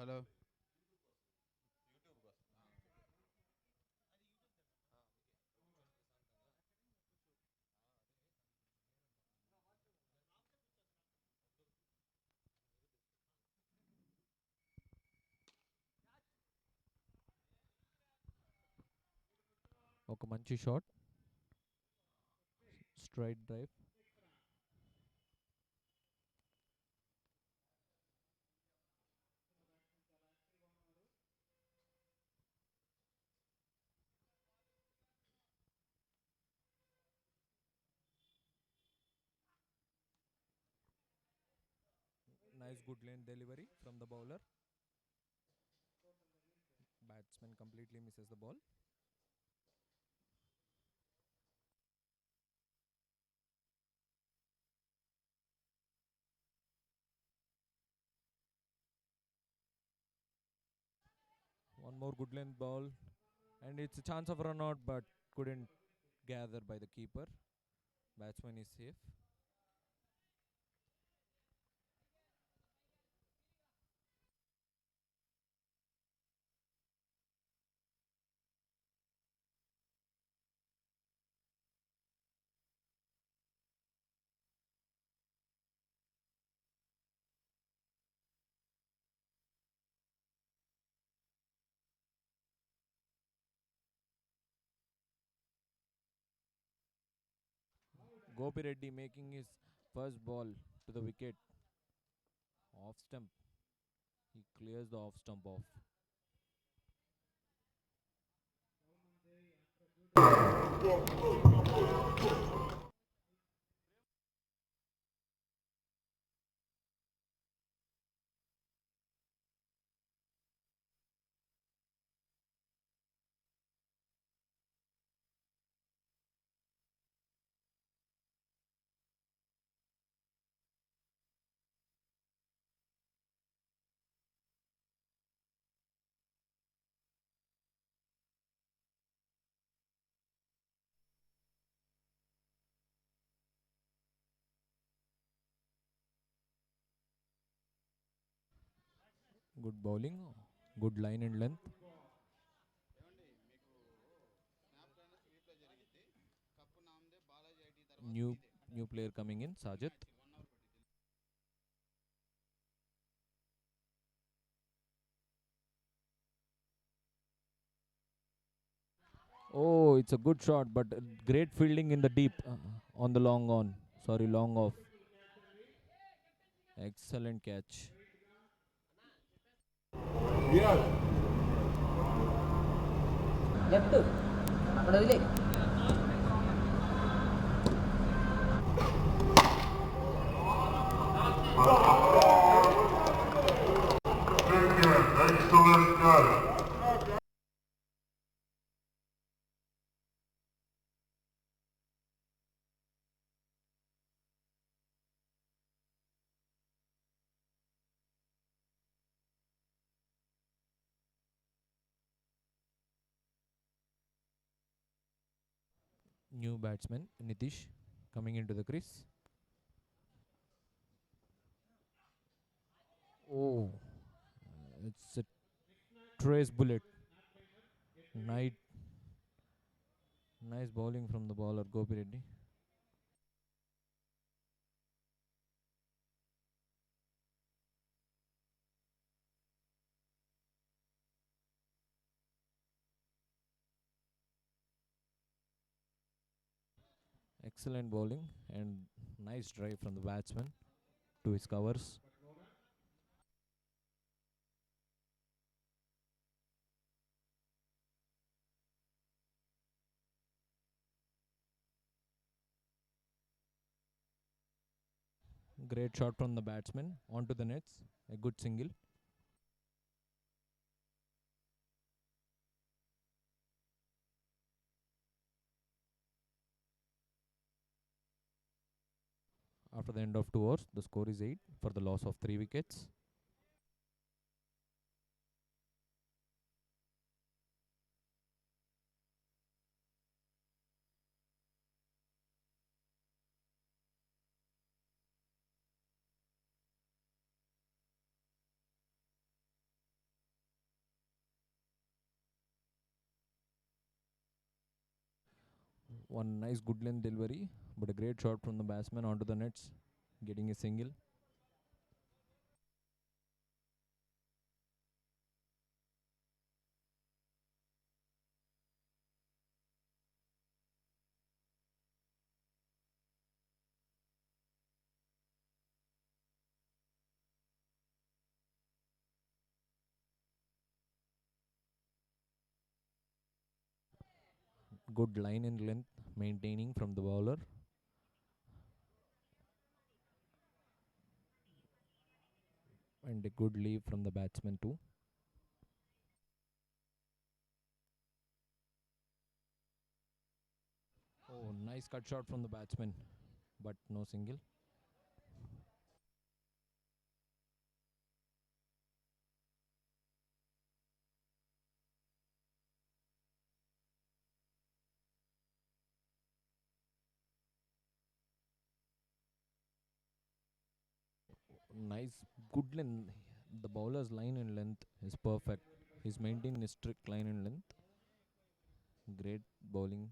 Hello. ఒక మంచి shot, straight drive. Nice good lane delivery from the bowler. Batsman completely misses the ball. One more good lane ball, and it's a chance of run out, but couldn't gather by the keeper. Batsman is safe. Gopi Reddy making his first ball to the wicket. Off stump. He clears the off stump off. Good bowling, good line and length. ఏమండి మీకు snap రైనర్స్ replay జరిగింది. Cup నామదే, Balaji IT తర్వాత New మీదే. new player coming in, ఈ Sajid. Match 1 hour పట్టింది. Oh, it's a good shot, but great fielding in the deep on the long on. Sorry, long off. Excellent catch. Left అక్కడ వదిలే Excellent catch. New batsman, Nitish, coming into the crease. Oh, it's a trace bullet. Nice, nice bowling from the bowler, Gopi Reddy. Excellent bowling and nice drive from the batsman to his covers. Great shot from the batsman onto the nets. A good single. After the end of 2 overs, the score is 8 for the loss of 3 wickets. One nice good length delivery, but a great shot from the batsman onto the nets, getting a single. Good line in length, maintaining from the bowler. And a good leave from the batsman too. Oh, nice cut shot from the batsman, but no single. Nice, good length. The bowler's line in length is perfect. He's maintaining a strict line in length. Great bowling.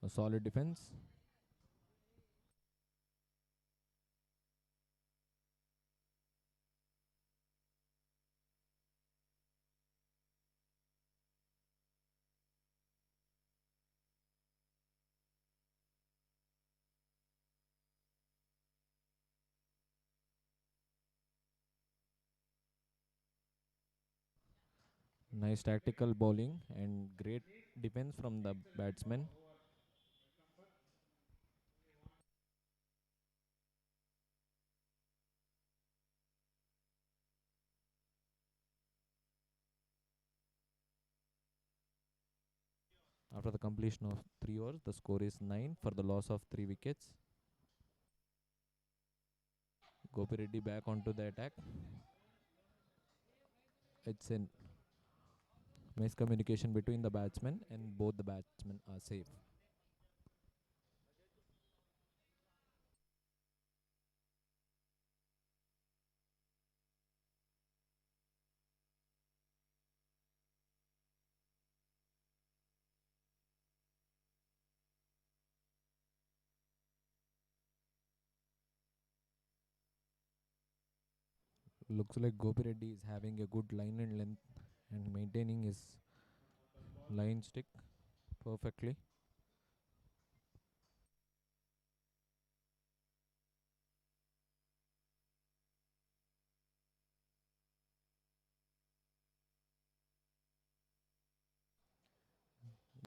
A solid defense. Nice tactical bowling and great defense from the batsman. After the completion of 3 overs, the score is 9 for the loss of 3 wickets. Gopi Reddy back onto the attack. It's a miscommunication between the batsmen, and both the batsmen are safe. Looks like Gopi Reddy is having a good line and length and maintaining his line stick perfectly.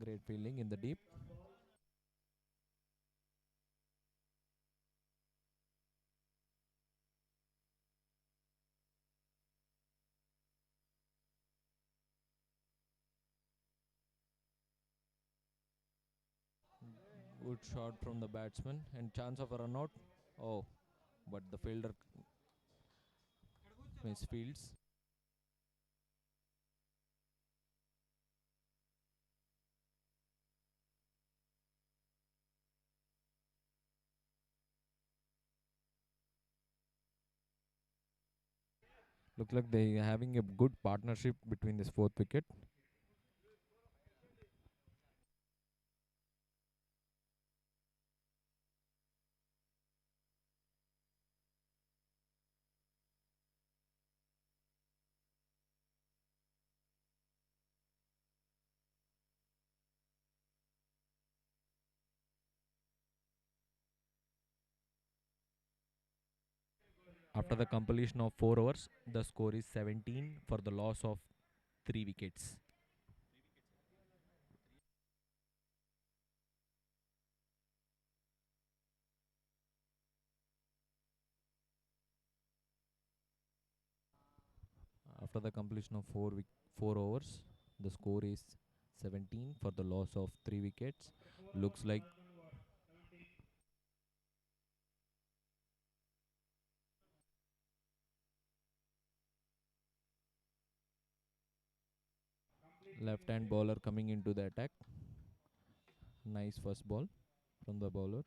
Great fielding in the deep. Good shot from the batsman and chance of a run out. Oh, but the fielder misfields. Looks like they are having a good partnership between this fourth wicket. After the completion of 4 overs, the score is 17 for the loss of 3 wickets. After the completion of 4 overs, the score is 17 for the loss of 3 wickets. Looks like left hand bowler coming into the attack. Nice first ball from the bowler.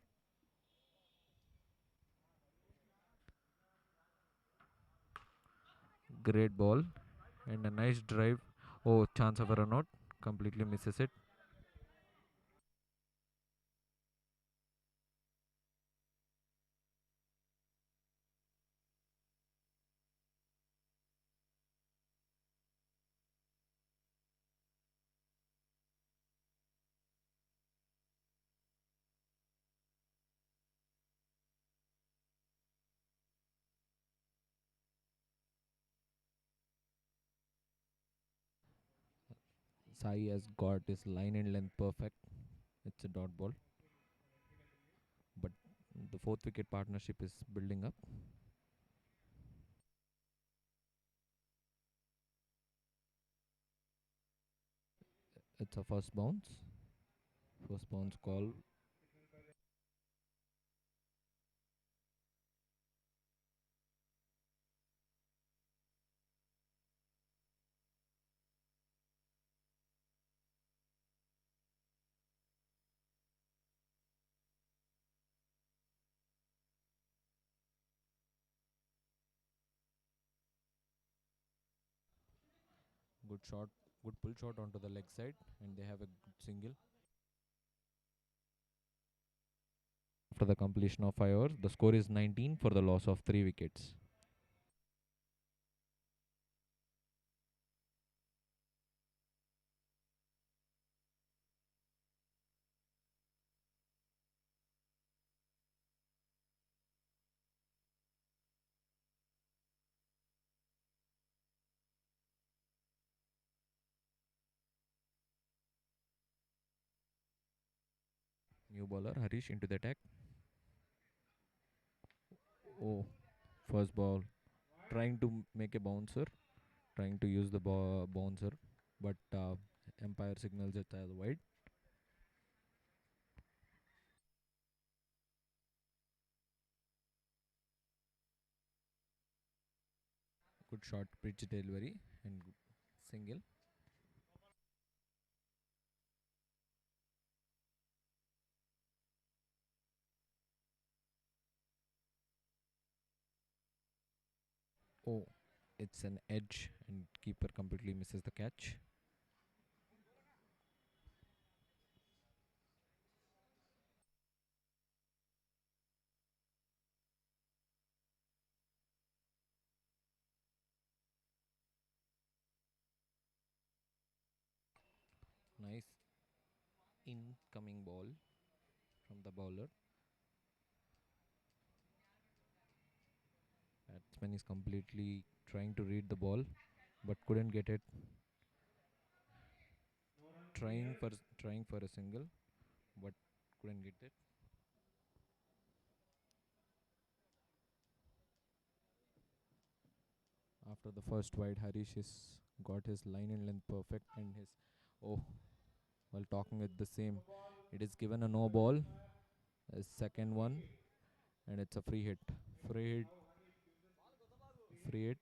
Great ball and a nice drive. Oh, chance of a run out. Completely misses it. Sai has got his line and length perfect. It's a dot ball. But the fourth wicket partnership is building up. It's a first bounce. First bounce call. Good shot. Good pull shot onto the leg side. And they have a good single. After the completion of 5 overs, the score is 19 for the loss of 3 wickets. New bowler Harish into the attack. Oh, first ball. Trying to make a bouncer. Trying to use the bouncer. But umpire signals it as wide. Good shot, pitch delivery and single. Oh, it's an edge and keeper completely misses the catch. Nice incoming ball from the bowler. Batsman is completely trying to read the ball but couldn't get it. Trying for a single but couldn't get it. After the first wide, Harish has got his line and length perfect and his oh, while talking with the same, it is given a no ball, a second one, and it's a free hit. Free hit. Free hit.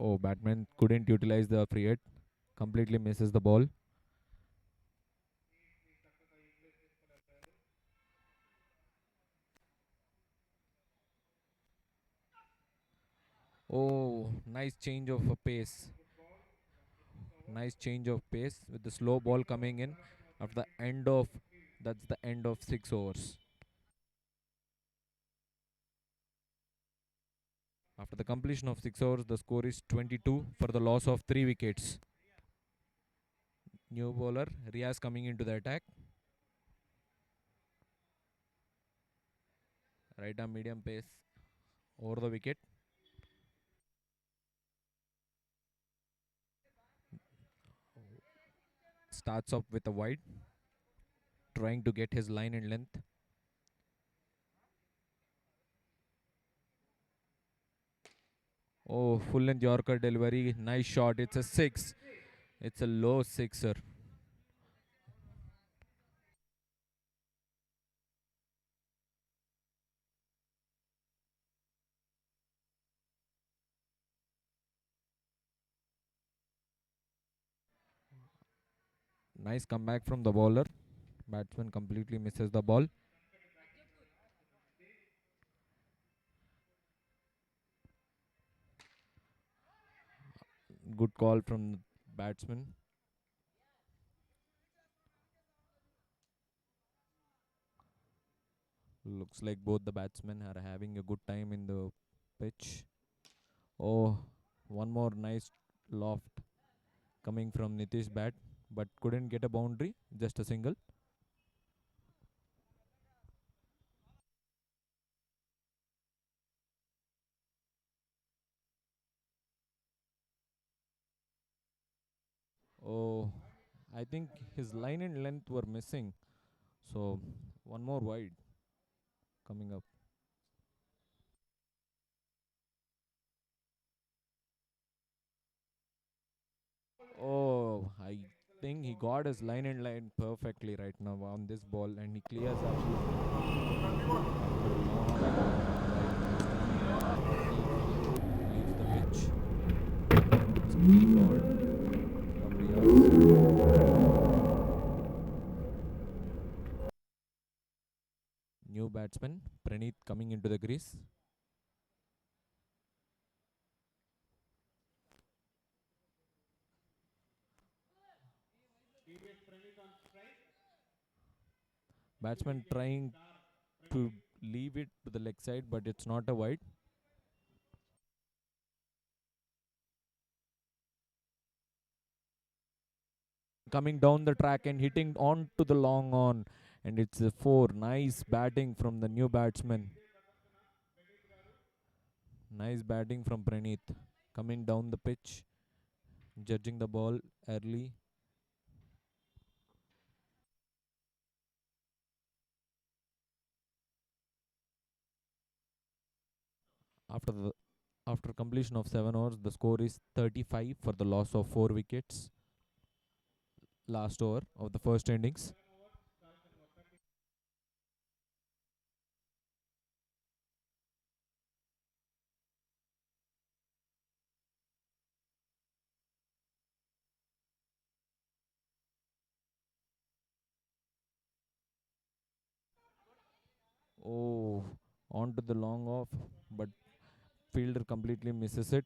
Oh, Batman couldn't utilize the free hit. Completely misses the ball. Oh, nice change of pace. Nice change of pace with the slow ball coming in after the end of that's the end of 6 overs. After the completion of 6 overs, the score is 22 for the loss of 3 wickets. New bowler Riaz coming into the attack. Right arm medium pace over the wicket. Starts off with a wide, trying to get his line and length. Oh, full length Yorker delivery. Nice shot. It's a 6. It's a low sixer. Nice comeback from the bowler. Batsman completely misses the ball. Good call from the batsman. Looks like both the batsmen are having a good time in the pitch. Oh, one more nice loft coming from Nitish bat, but couldn't get a boundary, just a single. Oh, I think his line and length were missing. So, one more wide coming up. Oh, I think he got his line and line perfectly right now on this ball, and he clears up after a long right. Leaves the pitch. It's clean ball from Riyaz. New batsman Praneeth coming into the crease. Batsman trying to leave it to the leg side, but it's not a wide. Coming down the track and hitting on to the long on, and it's a four. Nice batting from the new batsman. Nice batting from Praneeth. Coming down the pitch, judging the ball early. After the after completion of 7 overs, the score is 35 for the loss of 4 wickets. Last over of the first innings. Oh, onto the long off, but fielder completely misses it,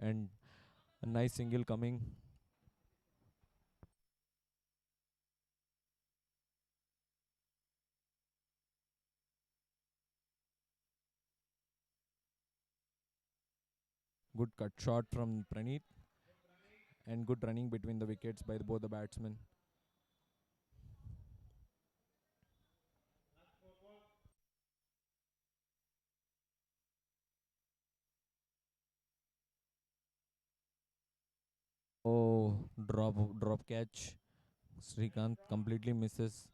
and a nice single coming. Good cut shot from Praneeth, and good running between the wickets by both the batsmen. Oh, drop catch. Srikanth completely misses.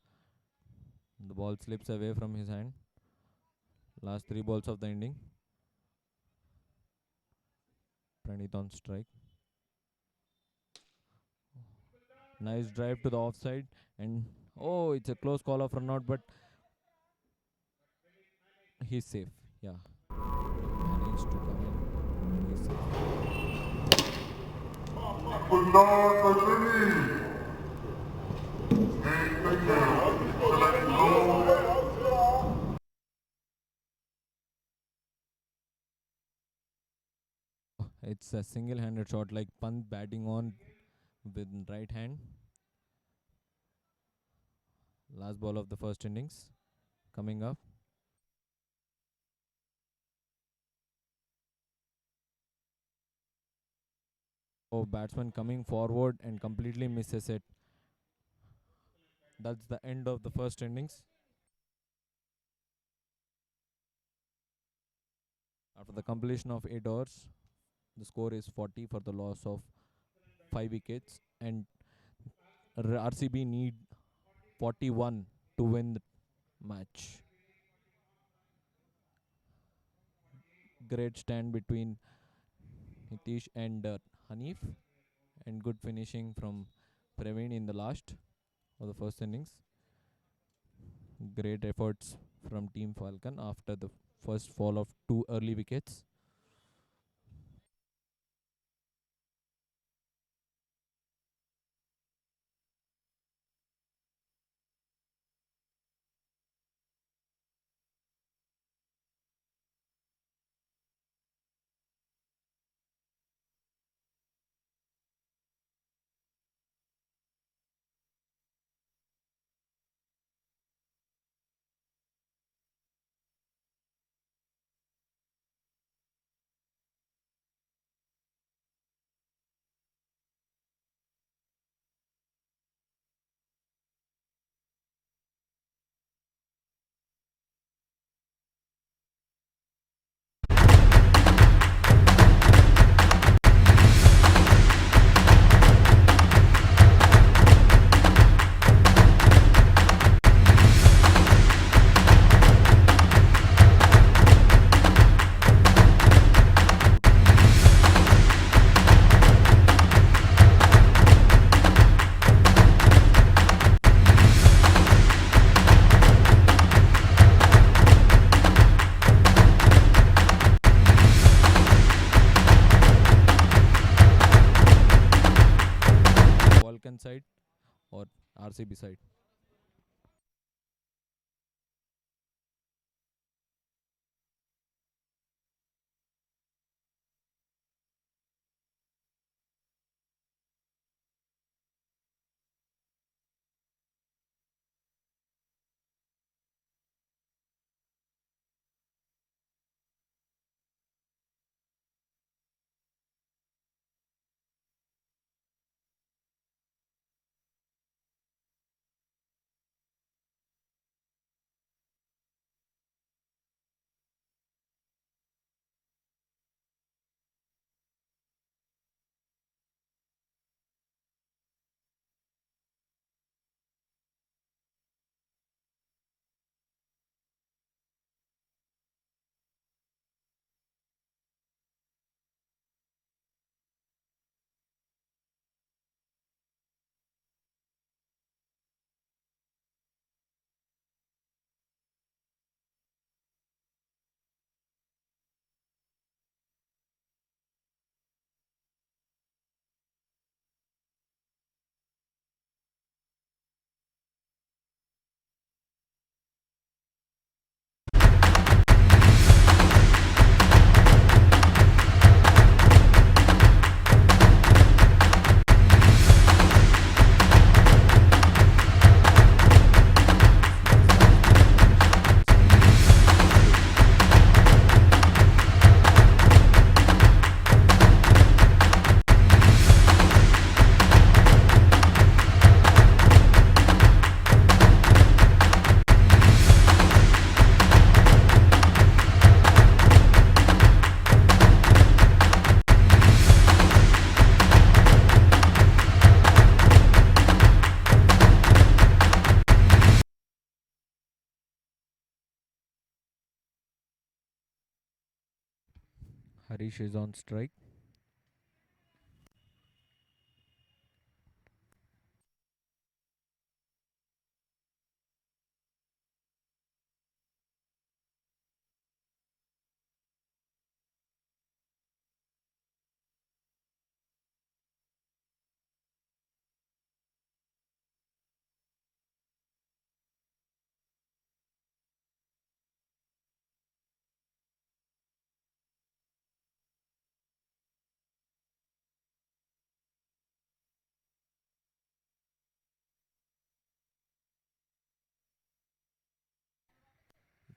The ball slips away from his hand. Last 3 balls of the inning. Praneeth on strike. Nice drive to the offside, and oh, it's a close call of run out, but he's safe. Yeah, managed to come in. He's safe. It's a single-handed shot, like Pant batting on with right hand. Last ball of the first innings coming up. Oh, batsman coming forward and completely misses it. That's the end of the first innings. After the completion of 8 overs, the score is 40 for the loss of 5 wickets, and RCB need 41 to win the match. Great stand between Nitish and Hanif, and good finishing from Praveen in the last of the first innings. Great efforts from Team Falcon after the first fall of 2 early wickets. RCB side. Harish is on strike.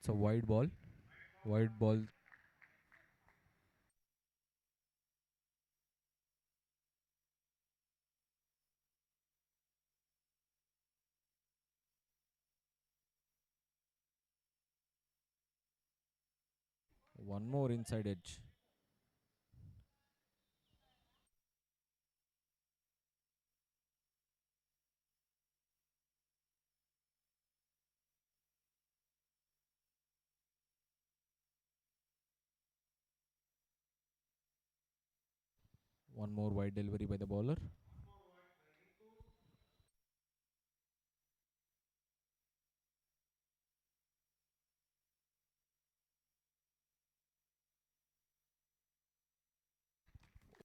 It's a wide ball. Wide ball. One more inside edge. One more wide delivery by the bowler.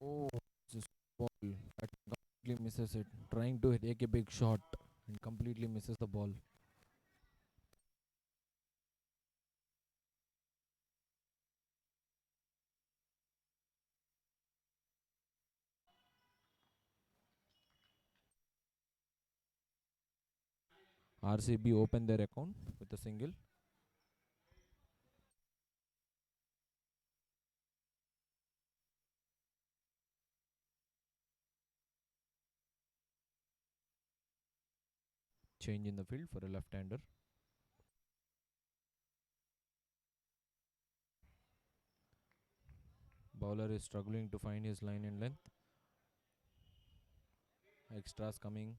Oh, this ball that completely misses it. Trying to take a big shot and completely misses the ball. RCB open their account with a single. Change in the field for a left-hander. Bowler is struggling to find his line and length. Extras coming.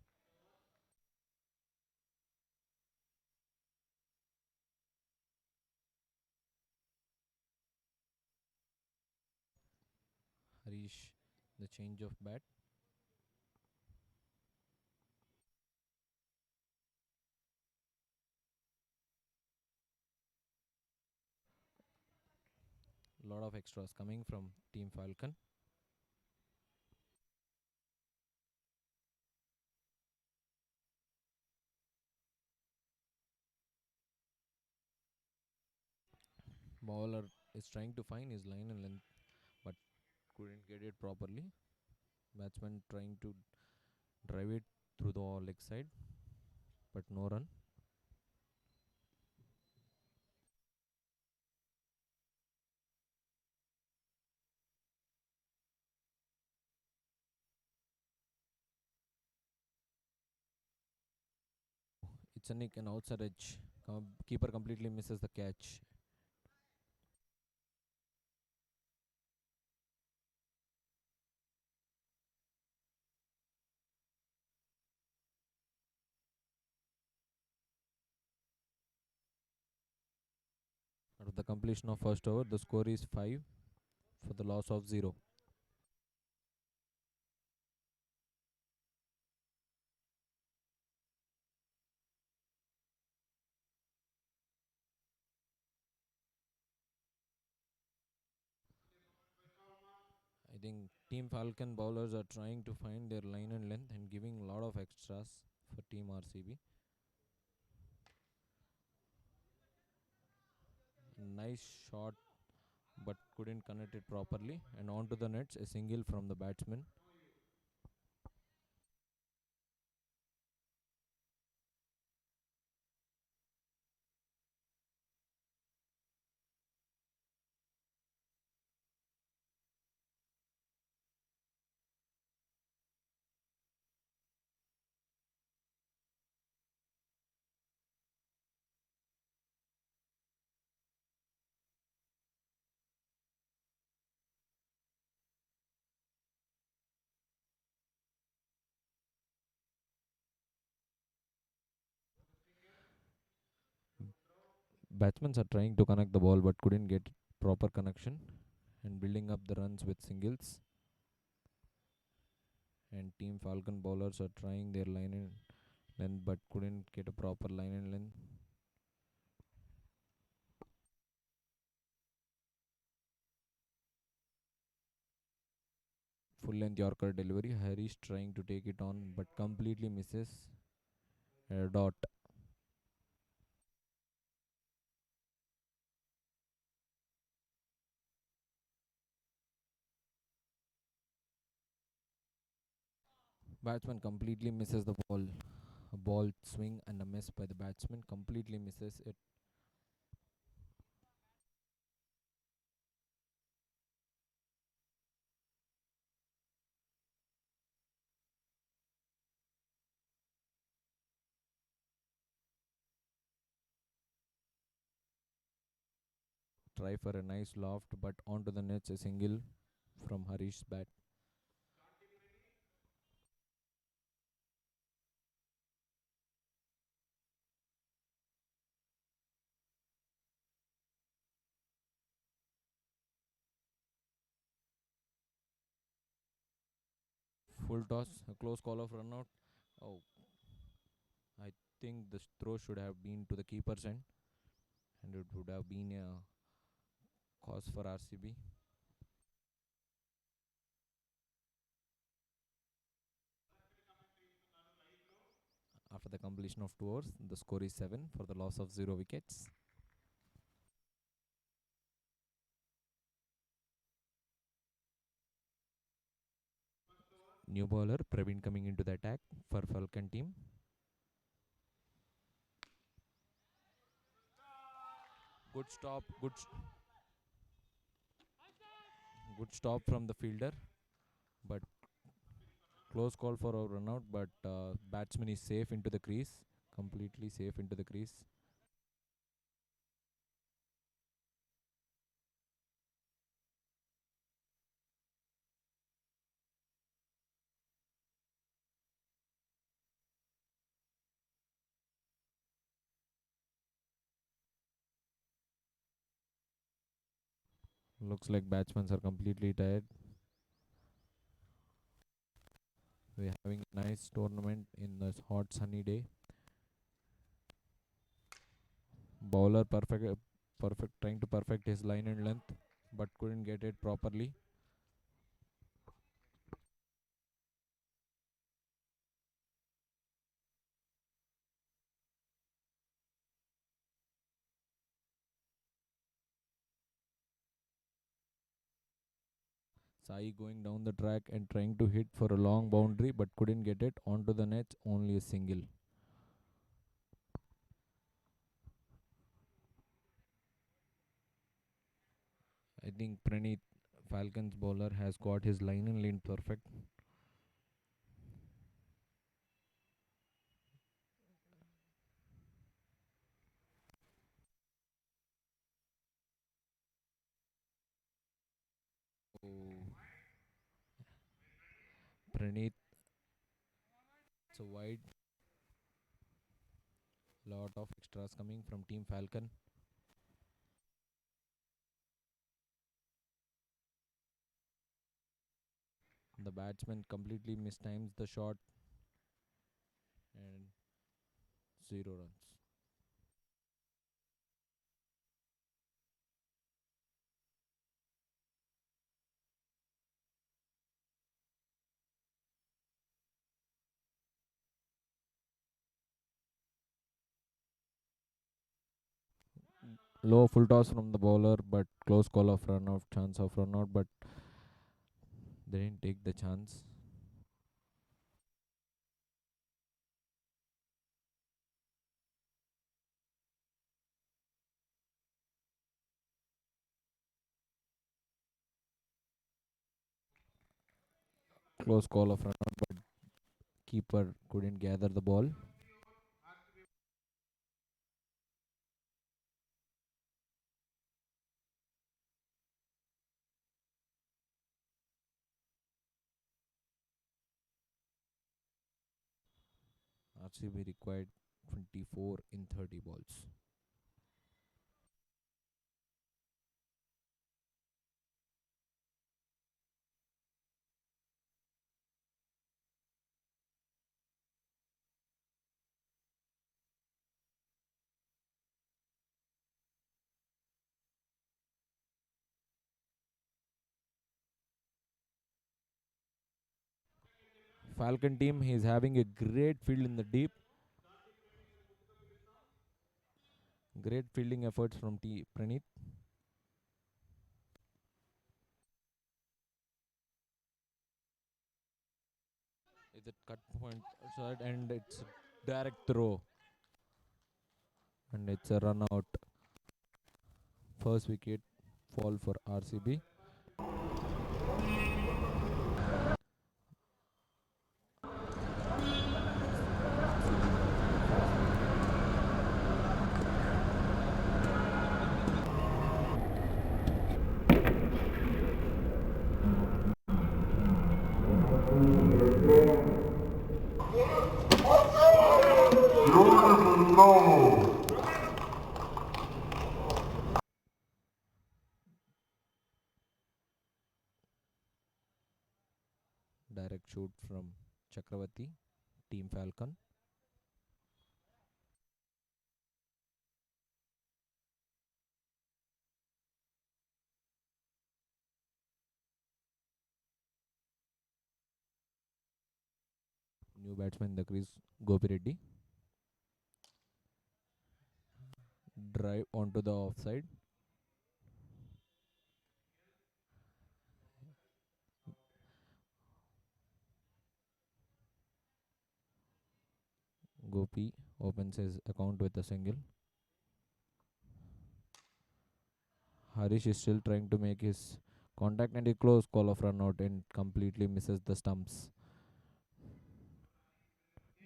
Harish, the change of bat. Lot of extras coming from Team Falcon. Bowler is trying to find his line and length but couldn't get it properly. Batsman trying to drive it through the leg side but no run. It's a nick and outside edge. Keeper completely misses the catch. Out of the completion of first over, the score is 5 for the loss of 0. I think Team Falcon bowlers are trying to find their line and length and giving a lot of extras for Team RCB. Nice shot but couldn't connect it properly, and onto the nets, a single from the batsman. Batsmen are trying to connect the ball but couldn't get proper connection and building up the runs with singles. And Team Falcon bowlers are trying their line and length but couldn't get a proper line and length. Full length Yorker delivery. Harish trying to take it on but completely misses a dot. Batsman completely misses the ball. A ball swing and a miss by the batsman, completely misses it. Try for a nice loft but onto the nets, a single from Harish's bat. Full toss, a close call of run out. Oh, I think the throw should have been to the keeper's end and it would have been a cause for RCB. After the completion of 2 overs, the score is 7 for the loss of 0 wickets. New bowler Praveen coming into the attack for Falcon team. Good stop, good stop from the fielder, but close call for a run out. But batsman is safe into the crease, completely safe into the crease. Looks like batsmen are completely tired. We're having a nice tournament in this hot sunny day. Bowler perfect, trying to perfect his line and length, but couldn't get it properly. Sai going down the track and trying to hit for a long boundary but couldn't get it onto the net, only a single. I think Praneeth, Falcons bowler, has got his line and lane perfect. Oh, Praneeth, it's a wide. Lot of extras coming from Team Falcon. The batsman completely mistimes the shot and 0 runs. Low full toss from the bowler, but close call of run out, chance of run out, but they didn't take the chance. Close call of run out, but keeper couldn't gather the ball. RCB required 24 in 30 balls. Falcon team is having a great field in the deep. Great fielding efforts from Praneeth. It's a cut point shot and it's a direct throw. And it's a run out. First wicket fall for RCB. Direct shoot from Chakravarti, Team Falcon. New batsman in the crease, Gopi Reddy. Drive onto the offside. Gopi opens his account with a single. Harish is still trying to make his contact and a close call of run out and completely misses the stumps.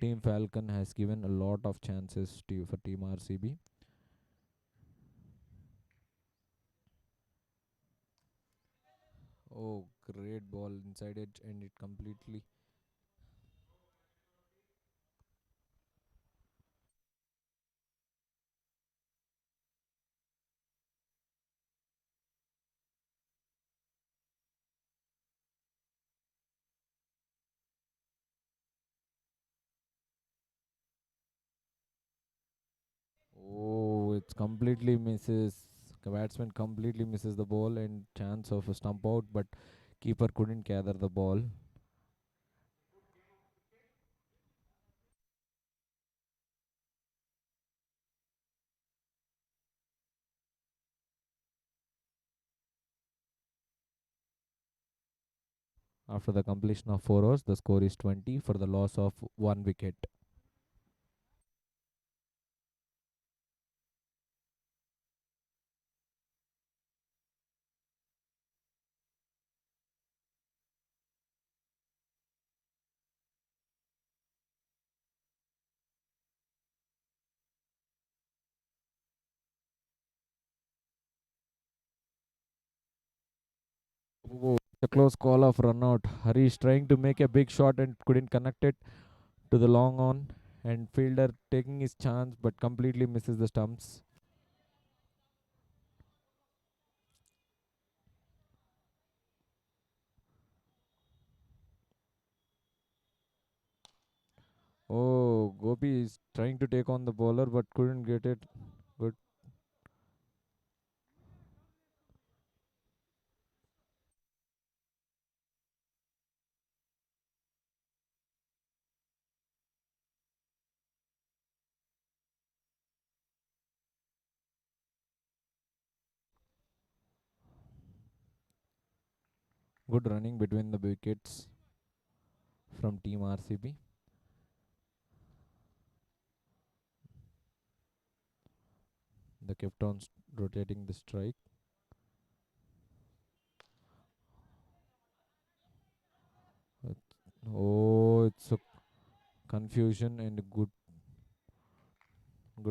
Team Falcon has given a lot of chances for Team RCB. Oh, great ball inside edge and it completely. Oh, it's completely misses. The batsman completely misses the ball and chance of a stump out, but keeper couldn't gather the ball. After the completion of 4 overs, the score is 20 for the loss of 1 wicket. Oh, a close call of run out. Harish trying to make a big shot and couldn't connect it to the long on, and fielder taking his chance but completely misses the stumps. Oh, Gopi is trying to take on the bowler but couldn't get it. Good. Good running between the wickets from Team RCB. They kept on rotating the strike. Oh, it's a confusion and a good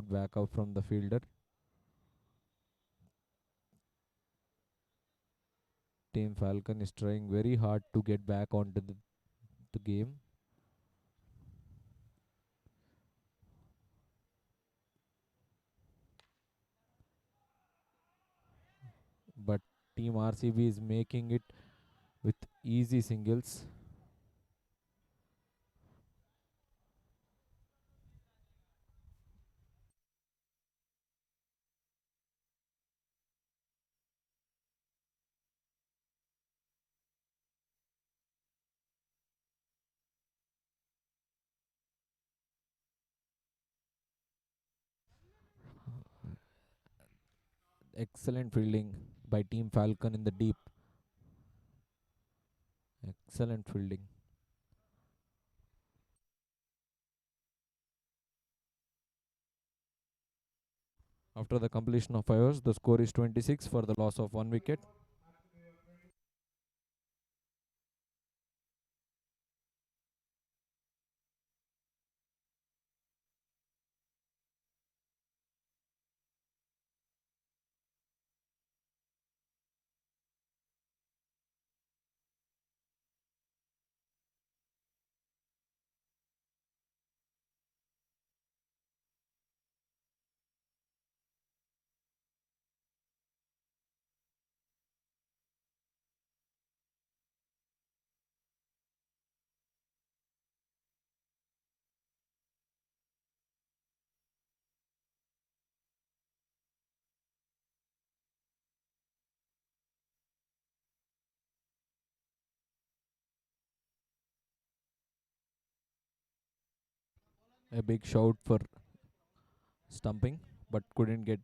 backup from the fielder. Team Falcon is trying very hard to get back onto the game. But Team RCB is making it with easy singles. Excellent fielding by Team Falcon in the deep. Excellent fielding. After the completion of 5 overs, the score is 26 for the loss of 1 wicket. A big shout for stumping, but couldn't get.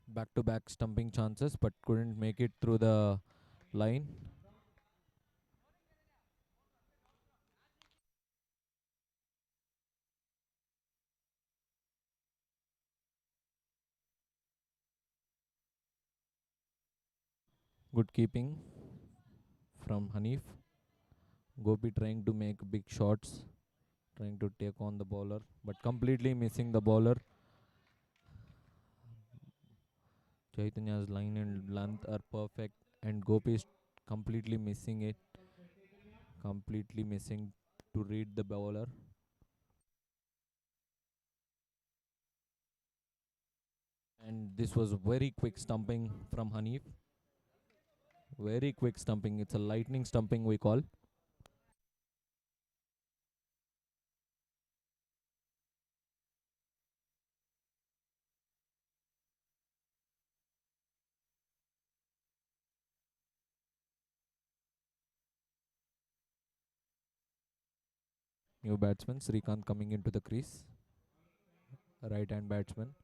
Back to back stumping chances, but couldn't make it through the line. Good keeping from Hanif. Gopi trying to make big shots, trying to take on the bowler, but completely missing the bowler. Chaitanya's line and length are perfect, and Gopi is completely missing it, completely missing to read the bowler. And this was very quick stumping from Hanif. Very quick stumping. It's a lightning stumping we call. New batsman Srikanth coming into the crease. right hand batsman.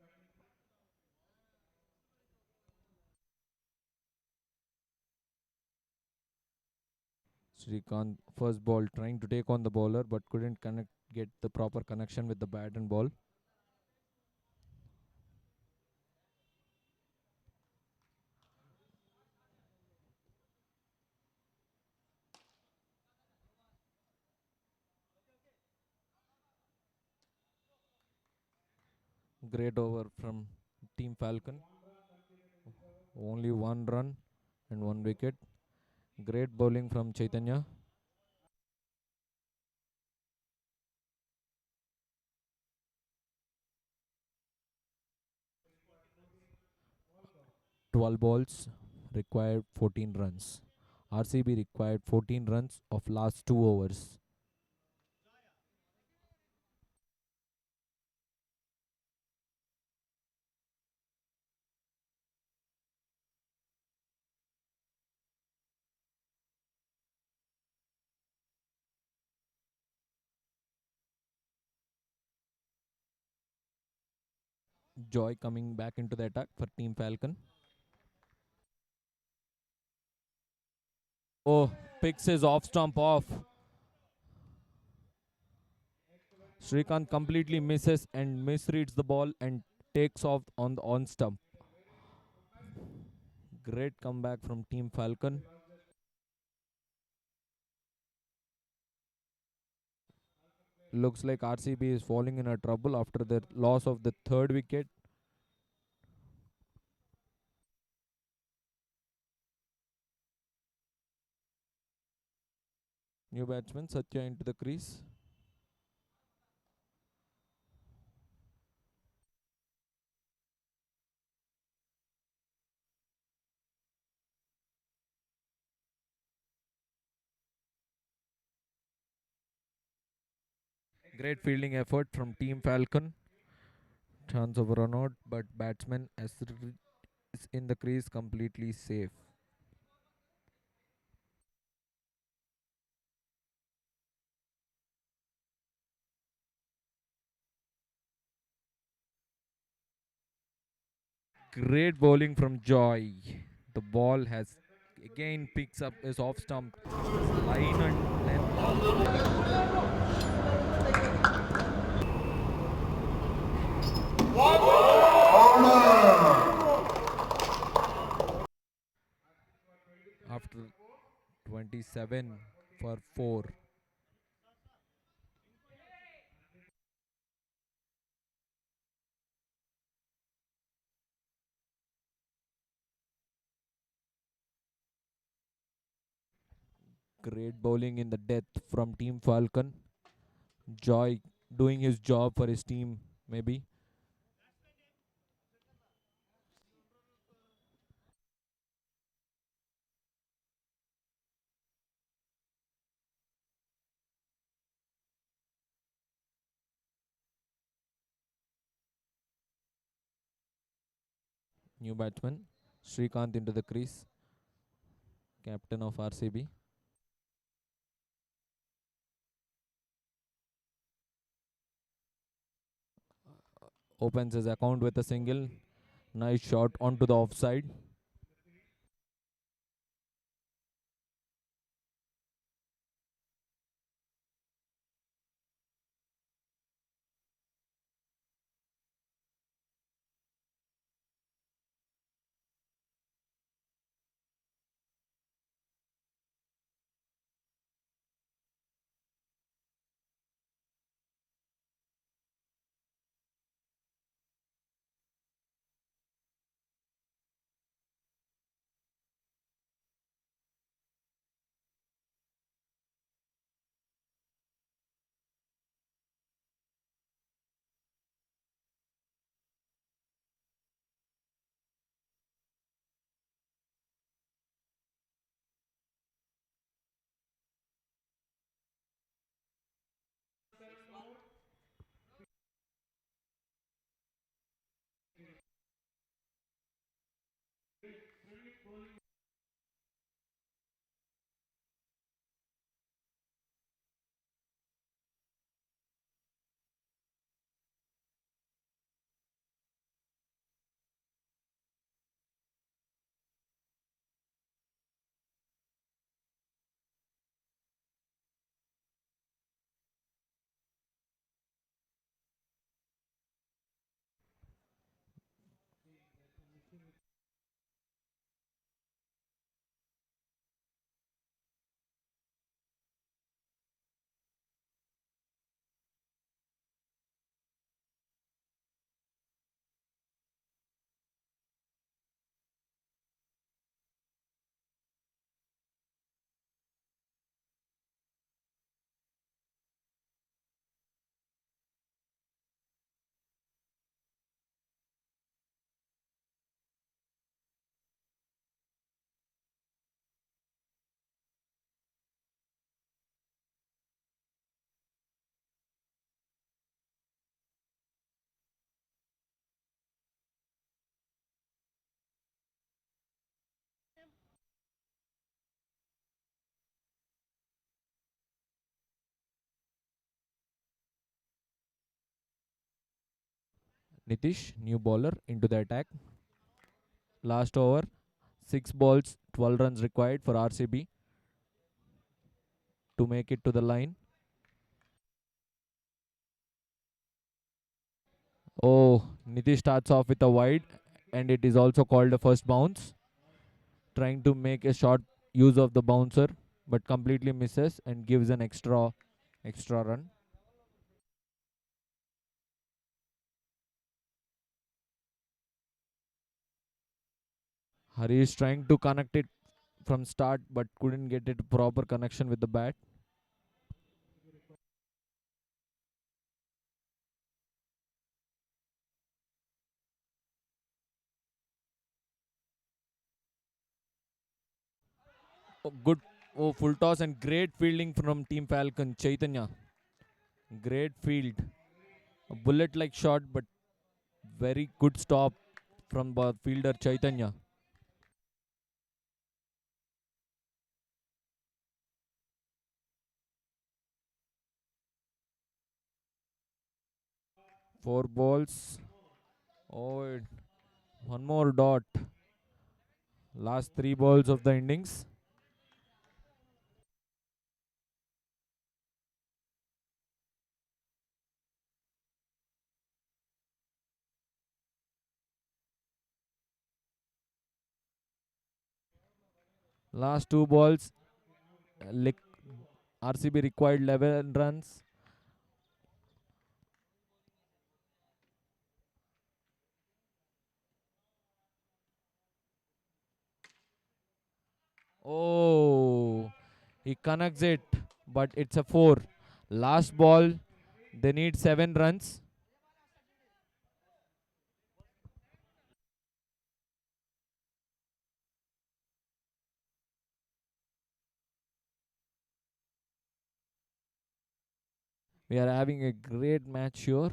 Srikanth first ball trying to take on the bowler but couldn't get the proper connection with the bat and ball. Great over from Team Falcon. Only one run and one wicket. Great bowling from Chaitanya. Twelve balls required 14 runs. RCB required 14 runs of last 2 overs. Joy coming back into the attack for Team Falcon. Oh, picks his off stump off. Srikanth completely misses and misreads the ball and takes off on the on stump. Great comeback from Team Falcon. Looks like RCB is falling in a trouble after the loss of the third wicket. New batsman Satya into the crease. Great fielding effort from Team Falcon. Chance of a run out, but batsman is in the crease completely safe. Great bowling from Joy. The ball has again picks up his off stump. Line and length. After 27 for 4. Great bowling in the death from Team Falcon. Joy doing his job for his team, maybe. New batsman Srikanth into the crease. Captain of RCB. Opens his account with a single. Nice shot onto the offside. Nitish, new bowler, into the attack. Last over, 6 balls, 12 runs required for RCB to make it to the line. Oh, Nitish starts off with a wide, and it is also called a first bounce. Trying to make a short use of the bouncer, but completely misses and gives an extra run. Harish trying to connect it from start, but couldn't get it proper connection with the bat. Oh, good. Oh, full toss and great fielding from Team Falcon. Chaitanya, great field. A bullet-like shot, but very good stop from fielder Chaitanya. Four balls. Oh, one more dot. Last 3 balls of the innings. Last 2 balls. RCB required 11 runs. Oh, he connects it, but it's a 4. Last ball, they need 7 runs. We are having a great match here.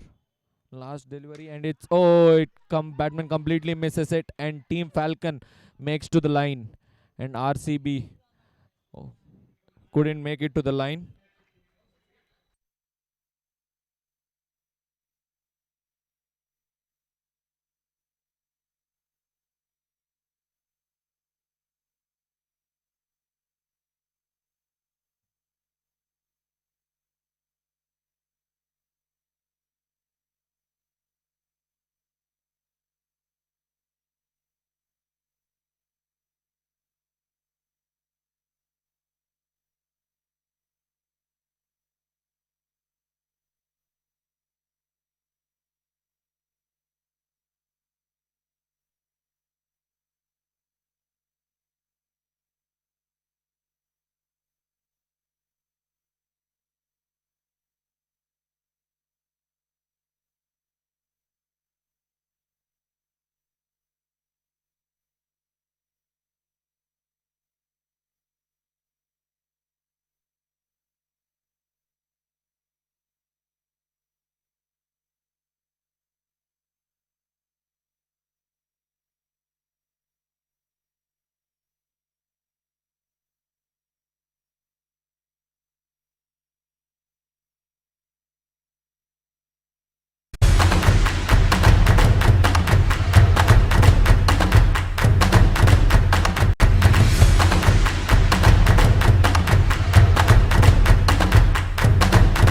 Last delivery, and it's it come batman completely misses it, and Team Falcon makes to the line, and RCB, oh, couldn't make it to the line.